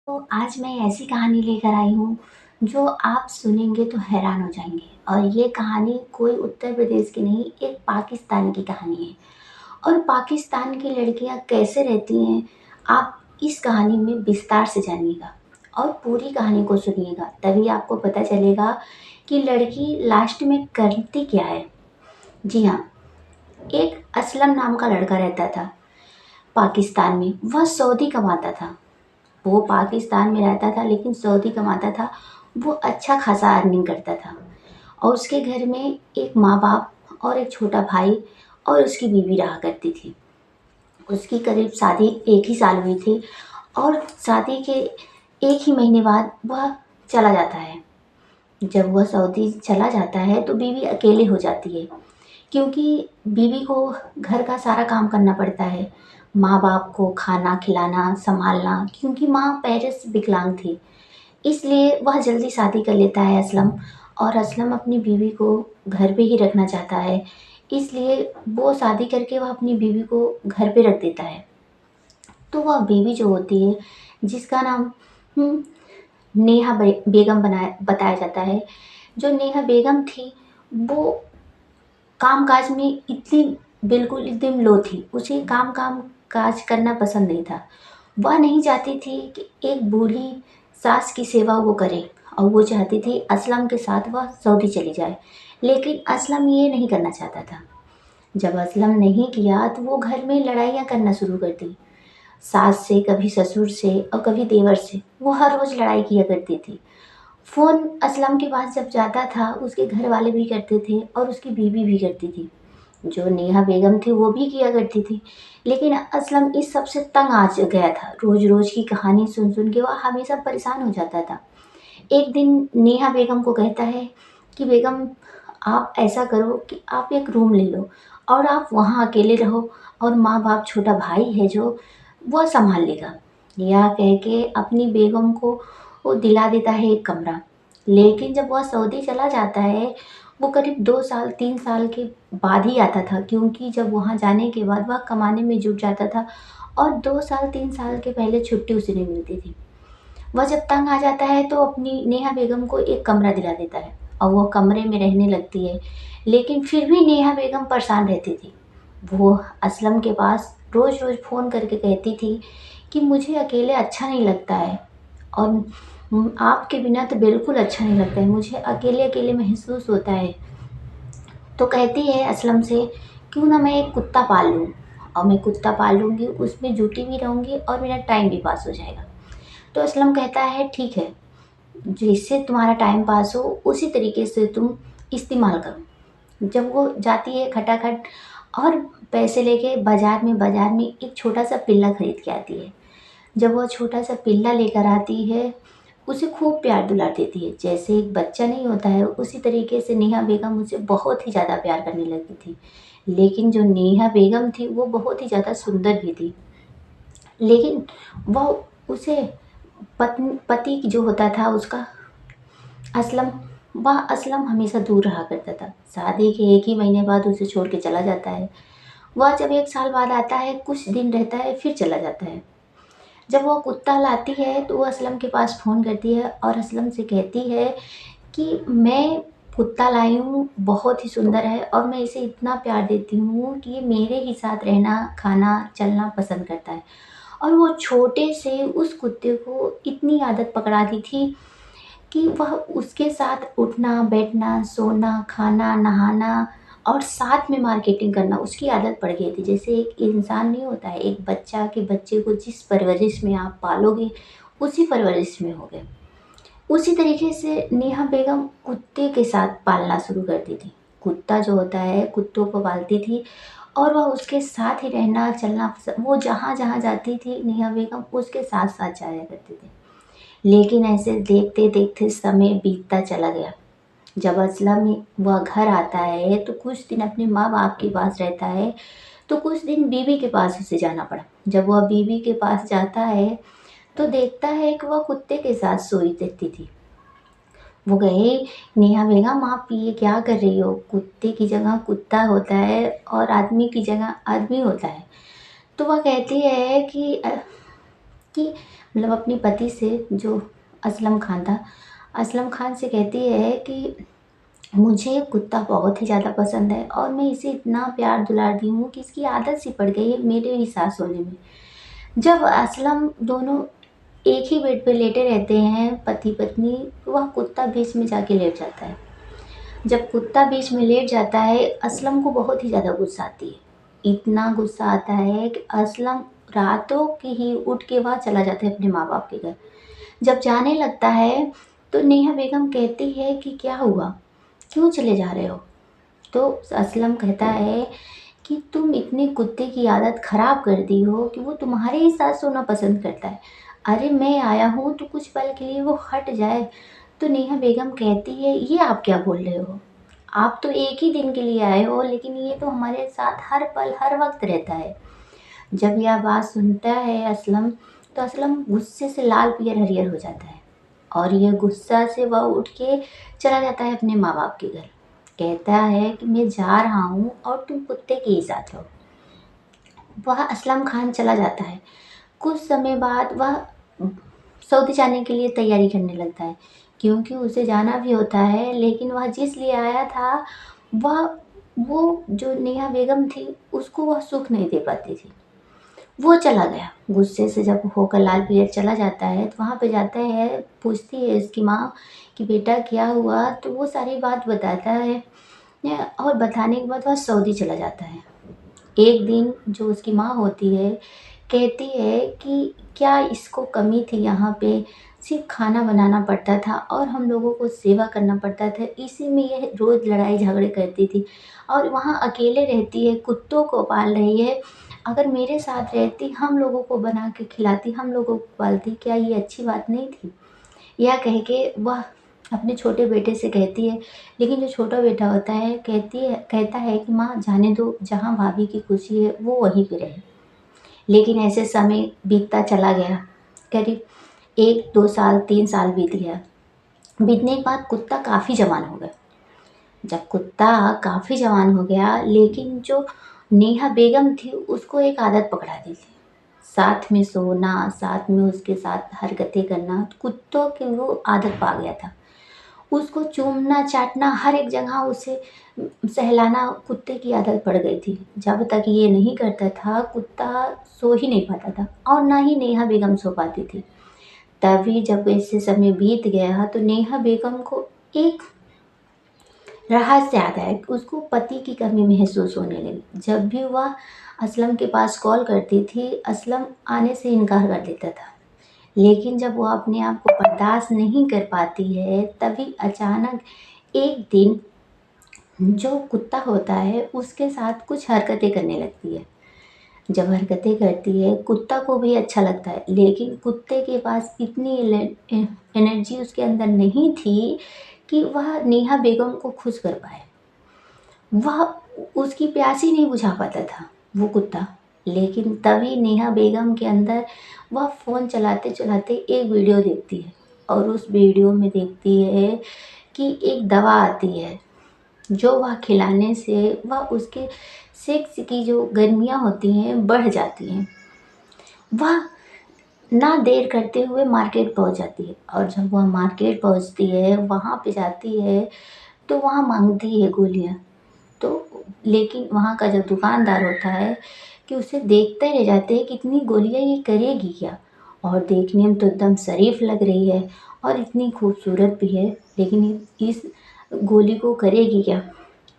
तो आज मैं ऐसी कहानी लेकर आई हूँ जो आप सुनेंगे तो हैरान हो जाएँगे। और ये कहानी कोई उत्तर प्रदेश की नहीं, एक पाकिस्तान की कहानी है। और पाकिस्तान की लड़कियाँ कैसे रहती हैं, आप इस कहानी में विस्तार से जानिएगा और पूरी कहानी को सुनिएगा, तभी आपको पता चलेगा कि लड़की लास्ट में करती क्या है। जी हाँ, एक असलम नाम का लड़का रहता था पाकिस्तान में। वह सऊदी कमाता था। वो पाकिस्तान में रहता था लेकिन सऊदी कमाता था। वो अच्छा खासा अर्निंग करता था और उसके घर में एक माँ-बाप और एक छोटा भाई और उसकी बीवी रहा करती थी। उसकी करीब शादी 1 ही साल हुई थी और शादी के 1 ही महीने बाद वह चला जाता है। जब वह सऊदी चला जाता है तो बीवी अकेले हो जाती है, क्योंकि बीवी को घर का सारा काम करना पड़ता है। माँ-बाप को खाना खिलाना, सँभालना, क्योंकि माँ पहले से विकलांग थी। इसलिए वह जल्दी शादी कर लेता है असलम। और असलम अपनी बीवी को घर पे ही रखना चाहता है, इसलिए वो शादी करके वह अपनी बीवी को घर पे रख देता है। तो वह बीवी जो होती है, जिसका नाम हुँ, नेहा बेगम बनाया बताया जाता है। जो नेहा बेगम थी, वो काम-काज में इतनी बिल्कुल एकदम लो थी। उसे काम-काज करना पसंद नहीं था। वह नहीं चाहती थी कि एक बूढ़ी सास की सेवा वो करे, और वो चाहती थी असलम के साथ वह सऊदी चली जाए। लेकिन असलम ये नहीं करना चाहता था। जब असलम नहीं किया तो वो घर में लड़ाइयाँ करना शुरू कर दी। सास से, कभी ससुर से और कभी देवर से। वो हर रोज़ लड़ाई किया करती थी। फ़ोन असलम के पास जब जाता था, उसके घर वाले भी करते थे और उसकी बीवी भी करती थी। जो नेहा बेगम थी वो भी किया करती थी। लेकिन असलम इस सब से तंग आ गया था। रोज़-रोज़ की कहानी सुन-सुन के वह हमेशा परेशान हो जाता था। एक दिन नेहा बेगम को कहता है कि बेगम, आप ऐसा करो कि आप एक रूम ले लो और आप वहाँ अकेले रहो, और माँ-बाप, छोटा भाई है जो, वह सँभाल लेगा। यह कह के अपनी बेगम को वो दिला देता है एक कमरा। लेकिन जब वह सऊदी चला जाता है, वो करीब 2 साल 3 साल के बाद ही आता था, क्योंकि जब वहाँ जाने के बाद वह कमाने में जुट जाता था और 2 साल 3 साल के पहले छुट्टी उसे नहीं मिलती थी। वह जब तंग आ जाता है तो अपनी नेहा बेगम को एक कमरा दिला देता है और वो कमरे में रहने लगती है। लेकिन फिर भी नेहा बेगम परेशान रहती थी। वो असलम के पास रोज़-रोज़ फ़ोन करके कहती थी कि मुझे अकेले अच्छा नहीं लगता है, और आपके बिना तो बिल्कुल अच्छा नहीं लगता है, मुझे अकेले-अकेले महसूस होता है। तो कहती है असलम से, क्यों ना मैं एक कुत्ता पाल लूँ, और मैं कुत्ता पाल लूँगी, उसमें जुटी भी रहूँगी और मेरा टाइम भी पास हो जाएगा। तो असलम कहता है ठीक है, जिससे तुम्हारा टाइम पास हो उसी तरीके से तुम इस्तेमाल करो। जब वो जाती है खटाखट और पैसे लेके बाज़ार में एक छोटा-सा पिल्ला खरीद के आती है। जब वो छोटा-सा पिल्ला लेकर आती है, उसे खूब प्यार दुलार देती है। जैसे एक बच्चा नहीं होता है, उसी तरीके से नेहा बेगम उसे बहुत ही ज़्यादा प्यार करने लगी थी। लेकिन जो नेहा बेगम थी, वो बहुत ही ज़्यादा सुंदर भी थी। लेकिन वह उसे पति जो होता था उसका, असलम, वह असलम हमेशा दूर रहा करता था। शादी के 1 ही महीने बाद उसे छोड़ के चला जाता है। वह जब 1 साल बाद आता है, कुछ दिन रहता है, फिर चला जाता है। जब वो कुत्ता लाती है तो वो असलम के पास फ़ोन करती है और असलम से कहती है कि मैं कुत्ता लाई हूँ, बहुत ही सुंदर है और मैं इसे इतना प्यार देती हूँ कि ये मेरे ही साथ रहना, खाना, चलना पसंद करता है। और वो छोटे से उस कुत्ते को इतनी आदत पकड़ा दी थी कि वह उसके साथ उठना, बैठना, सोना, खाना, नहाना और साथ में मार्केटिंग करना उसकी आदत पड़ गई थी। जैसे एक इंसान नहीं होता है, एक बच्चा के बच्चे को जिस परवरिश में आप पालोगे, उसी परवरिश में हो गए। उसी तरीके से नेहा बेगम कुत्ते के साथ पालना शुरू कर दी थी। कुत्ता जो होता है, कुत्तों को पालती थी और वह उसके साथ ही रहना, चलना वो जहाँ-जहाँ जाती थी, नेहा बेगम उसके साथ-साथ जाया करती थी। लेकिन ऐसे देखते-देखते समय बीतता चला गया। जब असलम वह घर आता है तो कुछ दिन अपने माँ-बाप के पास रहता है, तो कुछ दिन बीवी के पास उसे जाना पड़ा। जब वह बीवी के पास जाता है, तो देखता है कि वह कुत्ते के साथ सोई रहती थी। वो कहे, नेहा बेगम आप ये क्या कर रही हो? कुत्ते की जगह कुत्ता होता है और आदमी की जगह आदमी होता है। तो वह कहती है कि कि मतलब अपने पति से, जो असलम खान था, असलम खान से कहती है कि मुझे कुत्ता बहुत ही ज़्यादा पसंद है और मैं इसे इतना प्यार दुलारती हूँ कि इसकी आदत सी पड़ गई है मेरे ही साथ सोने में। जब असलम दोनों एक ही बेड पे लेटे रहते हैं पति-पत्नी, तो वह कुत्ता बीच में जाके लेट जाता है। जब कुत्ता बीच में लेट जाता है, असलम को बहुत ही ज़्यादा गुस्सा आती है। इतना गुस्सा आता है कि असलम रातों के ही उठ के वहाँ चला जाता है अपने माँ-बाप के घर। जब जाने लगता है, तो नेहा बेगम कहती है कि क्या हुआ? क्यों चले जा रहे हो? तो असलम कहता है कि तुम इतने कुत्ते की आदत खराब कर दी हो कि वो तुम्हारे ही साथ सोना पसंद करता है। अरे मैं आया हूँ तो कुछ पल के लिए वो हट जाए। तो नेहा बेगम कहती है, ये आप क्या बोल रहे हो? आप तो एक ही दिन के लिए आए हो, लेकिन ये तो हमारे साथ हर पल हर वक्त रहता है। जब यह बात सुनता है असलम, तो असलम गुस्से से लाल पीयर हरियर हो जाता है और ये गुस्सा से वह उठ के चला जाता है अपने माँ बाप के घर। कहता है कि मैं जा रहा हूँ और तुम कुत्ते के ही साथ रहो। वह असलम खान चला जाता है। कुछ समय बाद वह सऊदी जाने के लिए तैयारी करने लगता है, क्योंकि उसे जाना भी होता है, लेकिन वह जिस लिए आया था, वह वो जो नेहा बेगम थी उसको वह सुख नहीं दे पाती थी। वो चला गया। गुस्से से जब होकर लाल पीयर चला जाता है, तो वहाँ पे जाता है, पूछती है उसकी माँ कि बेटा क्या हुआ? तो वो सारी बात बताता है और बताने के बाद वह सऊदी चला जाता है। एक दिन जो उसकी माँ होती है, कहती है कि क्या इसको कमी थी यहाँ पे? सिर्फ़ खाना बनाना पड़ता था और हम लोगों को सेवा करना पड़ता था, इसी में यह रोज़ लड़ाई झगड़े करती थी और वहाँ अकेले रहती है, कुत्तों को पाल रही है। अगर मेरे साथ रहती, हम लोगों को बना के खिलाती, हम लोगों को पालती, क्या ये अच्छी बात नहीं थी? यह कह के वह अपने छोटे बेटे से कहती है, लेकिन जो छोटा बेटा होता है कहता है कि माँ जाने दो, जहाँ भाभी की खुशी है वो वहीं पे रहे। लेकिन ऐसे समय बीतता चला गया। करीब 1, 2 साल, 3 साल बीत गया। बीतने के बाद कुत्ता काफ़ी जवान हो गया। जब कुत्ता काफ़ी जवान हो गया, लेकिन जो नेहा बेगम थी उसको एक आदत पकड़ा दी थी। साथ में सोना, साथ में उसके साथ हरकतें करना, कुत्तों की वो आदत पा गया था। उसको चूमना, चाटना, हर एक जगह उसे सहलाना कुत्ते की आदत पड़ गई थी। जब तक ये नहीं करता था, कुत्ता सो ही नहीं पाता था और ना ही नेहा बेगम सो पाती थी। तभी जब ऐसे समय बीत गया, तो नेहा बेगम को एक रहस्य आता है कि उसको पति की कमी महसूस होने लगी। जब भी वह असलम के पास कॉल करती थी, असलम आने से इनकार कर देता था। लेकिन जब वो अपने आप को बर्दाश्त नहीं कर पाती है, तभी अचानक एक दिन जो कुत्ता होता है उसके साथ कुछ हरकतें करने लगती है। जब हरकतें करती है, कुत्ता को भी अच्छा लगता है, लेकिन कुत्ते के पास इतनी एनर्जी उसके अंदर नहीं थी कि वह नेहा बेगम को खुश कर पाए। वह उसकी प्यास ही नहीं बुझा पाता था वो कुत्ता। लेकिन तभी नेहा बेगम के अंदर वह फ़ोन चलाते-चलाते एक वीडियो देखती है और उस वीडियो में देखती है कि एक दवा आती है, जो वह खिलाने से वह उसके सेक्स की जो गर्मियाँ होती हैं बढ़ जाती हैं। वह ना देर करते हुए मार्केट पहुँच जाती है और जब वह मार्केट पहुँचती है, वहाँ पे जाती है, तो वहाँ माँगती है गोलियाँ। तो लेकिन वहाँ का जो दुकानदार होता है कि उसे देखते रह जाते हैं कि इतनी गोलियाँ ये करेगी क्या? और देखने में तो एकदम शरीफ़ लग रही है और इतनी खूबसूरत भी है, लेकिन इस गोली को करेगी क्या?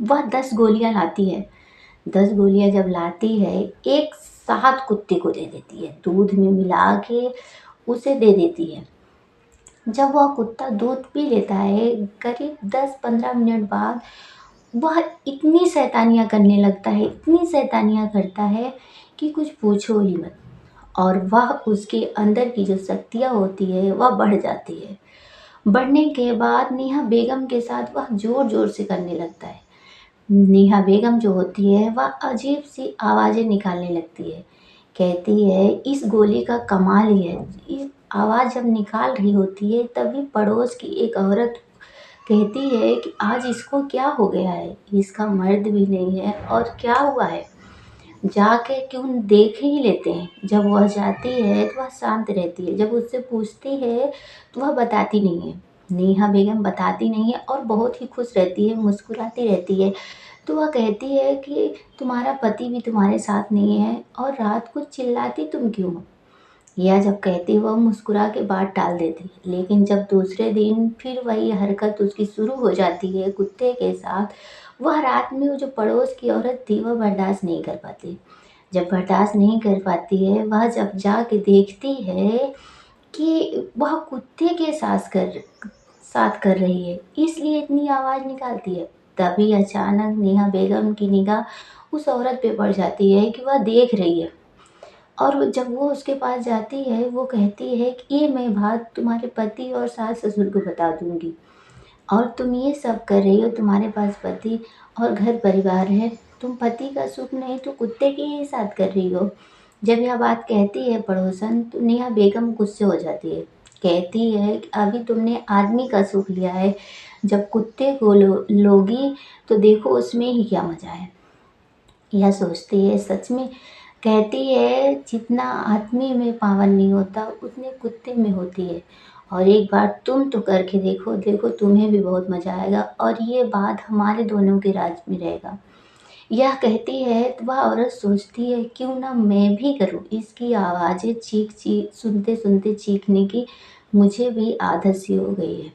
वह 10 गोलियाँ लाती है। 10 गोलियाँ जब लाती है, एक साथ कुत्ते को दे देती है, दूध में मिला के उसे दे देती है। जब वह कुत्ता दूध पी लेता है, करीब 10-15 मिनट बाद वह इतनी शैतानियाँ करने लगता है, इतनी शैतानियाँ करता है कि कुछ पूछो ही मत। और वह उसके अंदर की जो शक्तियाँ होती है वह बढ़ जाती है। बढ़ने के बाद नेहा बेगम के साथ वह ज़ोर-ज़ोर से करने लगता है। नेहा बेगम जो होती है वह अजीब-सी आवाज़ें निकालने लगती है। कहती है इस गोली का कमाल ही है, इस आवाज़ जब निकाल रही होती है तभी पड़ोस की एक औरत कहती है कि आज इसको क्या हो गया है? इसका मर्द भी नहीं है और क्या हुआ है? जाके क्यों देख ही लेते हैं। जब वह जाती है तो वह शांत रहती है, जब उससे पूछती है तो वह बताती नहीं है। नेहा बेगम बताती नहीं है और बहुत ही खुश रहती है, मुस्कुराती रहती है। तो वह कहती है कि तुम्हारा पति भी तुम्हारे साथ नहीं है और रात को चिल्लाती तुम क्यों हो? यह जब कहती वह मुस्कुरा के बात टाल देती है, लेकिन जब दूसरे दिन फिर वही हरकत उसकी शुरू हो जाती है कुत्ते के साथ, वह रात में वो जो पड़ोस की औरत थी वह बर्दाश्त नहीं कर पाती। जब बर्दाश्त नहीं कर पाती है, वह जब जाके देखती है कि वह कुत्ते के साथ कर रही है, इसलिए इतनी आवाज़ निकालती है। तभी अचानक नेहा बेगम की निगाह उस औरत पे पड़ जाती है कि वह देख रही है। और जब वो उसके पास जाती है, वो कहती है कि ये मैं बात तुम्हारे पति और सास-ससुर को बता दूँगी और तुम ये सब कर रही हो, तुम्हारे पास पति और घर-परिवार है, तुम पति का सुख नहीं तो कुत्ते के ही साथ कर रही हो। जब यह बात कहती है पड़ोसन तो नेहा बेगम गुस्से हो जाती है। कहती है कि अभी तुमने आदमी का सुख लिया है, जब कुत्ते को लोगी तो देखो उसमें ही क्या मज़ा है। यह सोचती है सच में कहती है जितना आदमी में पावर नहीं होता उतने कुत्ते में होती है। और एक बार तुम तो करके देखो, देखो तुम्हें भी बहुत मज़ा आएगा और ये बात हमारे दोनों के राज में रहेगा। यह कहती है तो वह औरत सोचती है क्यों ना मैं भी करूँ। इसकी आवाज़ें चीख सुनते-सुनते चीखने की मुझे भी आदत सी हो गई है।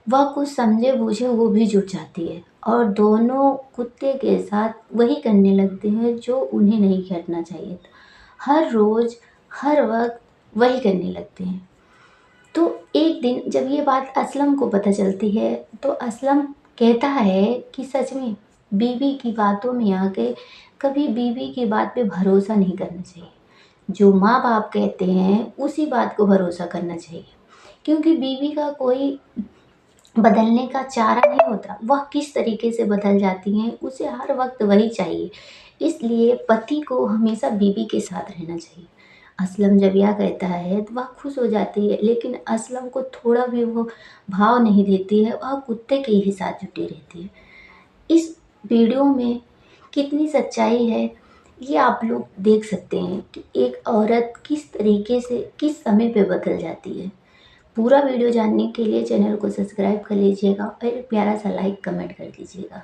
वह कुछ समझे बूझे वो भी जुट जाती है और दोनों कुत्ते के साथ वही करने लगते हैं जो उन्हें नहीं करना चाहिए था। हर रोज़, हर वक़्त वही करने लगते हैं। तो एक दिन जब ये बात असलम को पता चलती है, तो असलम कहता है कि सच में बीवी की बातों में आके कभी बीवी की बात पे भरोसा नहीं करना चाहिए। जो माँ-बाप कहते हैं, उसी बात को भरोसा करना चाहिए। क्योंकि बीवी का कोई बदलने का चारा नहीं होता, वह किस तरीके से बदल जाती हैं, उसे हर वक़्त वही चाहिए। इसलिए पति को हमेशा बीवी के साथ रहना चाहिए। असलम जब यह कहता है तो वह खुश हो जाती है, लेकिन असलम को थोड़ा भी वो भाव नहीं देती है, वह कुत्ते के ही साथ जुटी रहती है। इस वीडियो में कितनी सच्चाई है, ये आप लोग देख सकते हैं कि एक औरत किस तरीके से, किस समय पे बदल जाती है। पूरा वीडियो जानने के लिए चैनल को सब्सक्राइब कर लीजिएगा और एक प्यारा सा लाइक कमेंट कर दीजिएगा।